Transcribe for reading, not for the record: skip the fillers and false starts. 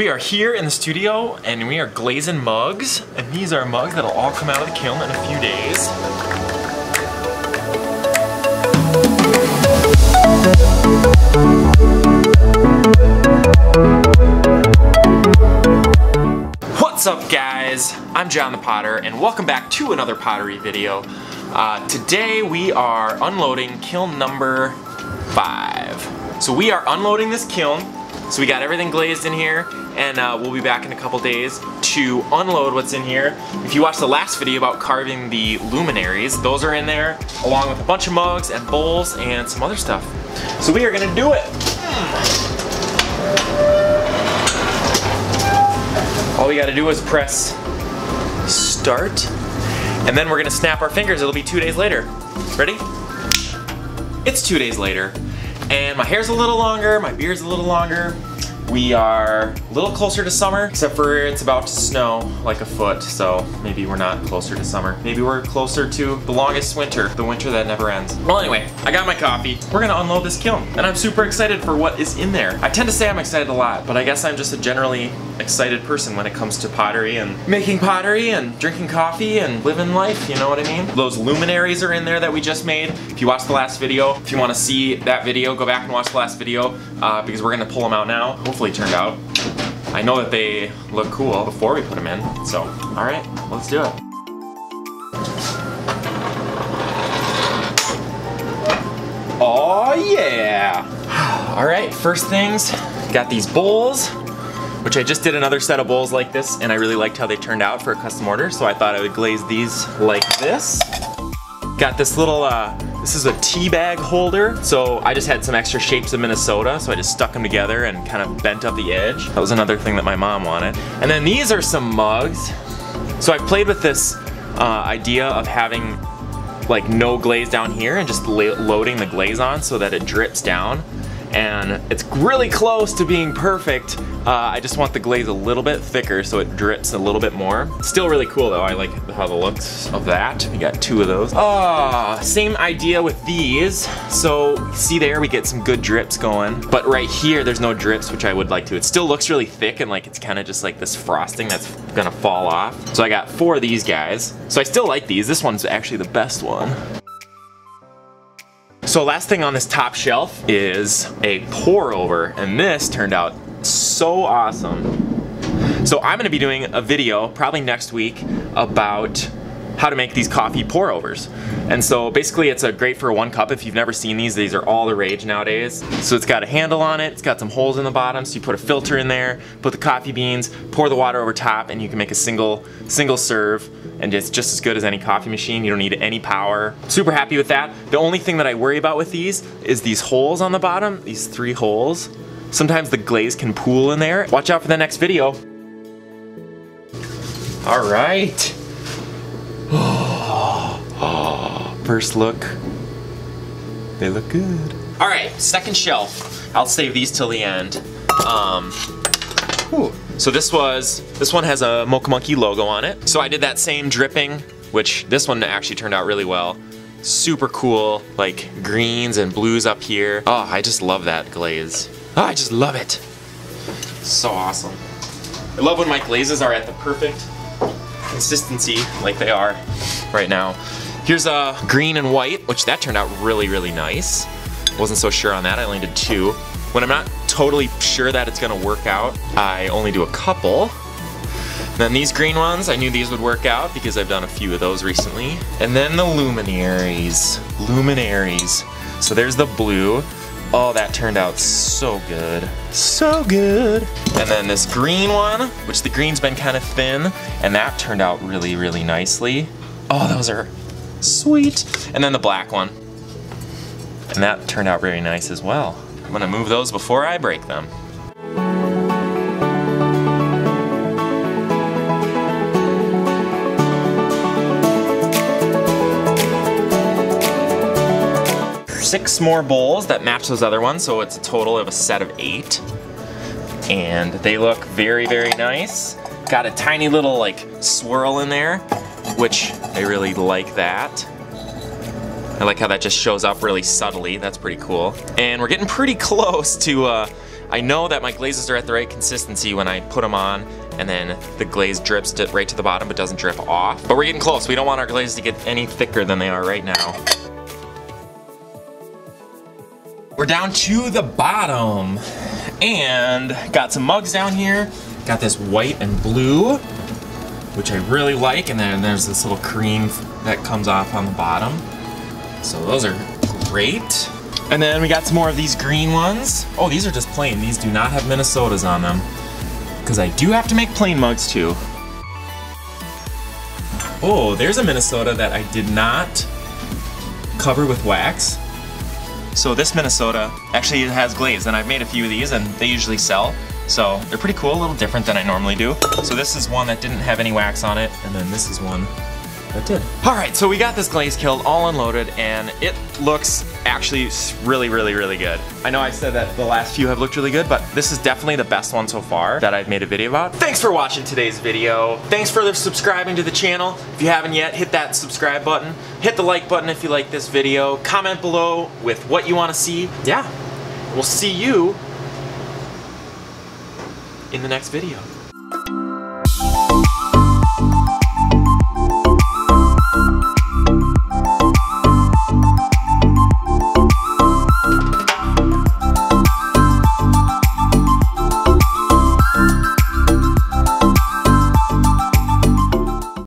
We are here in the studio and we are glazing mugs, and these are mugs that'll all come out of the kiln in a few days. What's up guys? I'm John the Potter and welcome back to another pottery video. Today we are unloading kiln number 5. So we are unloading this kiln. So we got everything glazed in here, and we'll be back in a couple days to unload what's in here. If you watched the last video about carving the luminaries, those are in there, along with a bunch of mugs and bowls and some other stuff. So we are gonna do it. All we gotta do is press start, and then we're gonna snap our fingers. It'll be 2 days later. Ready? It's 2 days later. And my hair's a little longer, my beard's a little longer. We are a little closer to summer, except for it's about to snow like a foot, so maybe we're not closer to summer. Maybe we're closer to the longest winter, the winter that never ends. Well anyway, I got my coffee. We're gonna unload this kiln, and I'm super excited for what is in there. I tend to say I'm excited a lot, but I guess I'm just a generally excited person when it comes to pottery and making pottery and drinking coffee and living life, you know what I mean? Those luminaries are in there that we just made. If you watched the last video, if you want to see that video, go back and watch the last video because we're gonna pull them out now. Hopefully it turned out. I know that they look cool before we put them in, so alright, let's do it. Oh yeah! Alright, first things, got these bowls, which I just did another set of bowls like this, and I really liked how they turned out for a custom order, so I thought I would glaze these like this. Got this little, this is a tea bag holder, so I just had some extra shapes of Minnesota, so I just stuck them together and kind of bent up the edge. That was another thing that my mom wanted. And then these are some mugs. So I played with this idea of having like no glaze down here and just loading the glaze on so that it drips down. And it's really close to being perfect. I just want the glaze a little bit thicker so it drips a little bit more. Still really cool though, I like how the looks of that. We got 2 of those. Same idea with these. So see there, we get some good drips going. But right here, there's no drips, which I would like to. It still looks really thick and like it's kind of just like this frosting that's gonna fall off. So I got 4 of these guys. So I still like these. This one's actually the best one. So last thing on this top shelf is a pour over, and this turned out so awesome. So I'm gonna be doing a video probably next week about how to make these coffee pour overs. And so basically it's great for a 1 cup. If you've never seen these are all the rage nowadays. So it's got a handle on it, it's got some holes in the bottom, so you put a filter in there, put the coffee beans, pour the water over top, and you can make a single serve, and it's just as good as any coffee machine. You don't need any power. Super happy with that. The only thing that I worry about with these is these holes on the bottom, these 3 holes. Sometimes the glaze can pool in there. Watch out for the next video. All right. First look, they look good. All right, second shelf. I'll save these till the end. So this one has a Mocha Monkey logo on it. So I did that same dripping, which this one actually turned out really well. Super cool, like greens and blues up here. Oh, I just love that glaze. Oh, I just love it. So awesome. I love when my glazes are at the perfect consistency like they are right now. Here's a green and white, which that turned out really, really nice. Wasn't so sure on that, I only did 2. When I'm not totally sure that it's gonna work out, I only do a couple. Then these green ones, I knew these would work out because I've done a few of those recently. And then the luminaries. Luminaries. So there's the blue. Oh, that turned out so good. So good. And then this green one, which the green's been kind of thin, and that turned out really, really nicely. Oh, those are sweet. And then the black one. And that turned out very nice as well. I'm gonna move those before I break them. Six more bowls that match those other ones, so it's a total of a set of 8. And they look very, very nice. Got a tiny little like swirl in there, which I really like that. I like how that just shows up really subtly. That's pretty cool. And we're getting pretty close to I know that my glazes are at the right consistency when I put them on, and then the glaze drips right to the bottom but doesn't drip off. But we're getting close. We don't want our glazes to get any thicker than they are right now. We're down to the bottom, and got some mugs down here. Got this white and blue, which I really like, and then there's this little cream that comes off on the bottom. So those are great. And then we got some more of these green ones. Oh, these are just plain. These do not have Minnesotas on them, because I do have to make plain mugs too. Oh, there's a Minnesota that I did not cover with wax. So this Minnesota actually has glaze, and I've made a few of these, and they usually sell. So they're pretty cool, a little different than I normally do. So this is one that didn't have any wax on it, and then this is one that did. All right, so we got this glaze kiln all unloaded, and it looks actually really, really, really good. I know I said that the last few have looked really good, but this is definitely the best one so far that I've made a video about. Thanks for watching today's video. Thanks for subscribing to the channel. If you haven't yet, hit that subscribe button. Hit the like button if you like this video. Comment below with what you want to see. Yeah, we'll see you in the next video.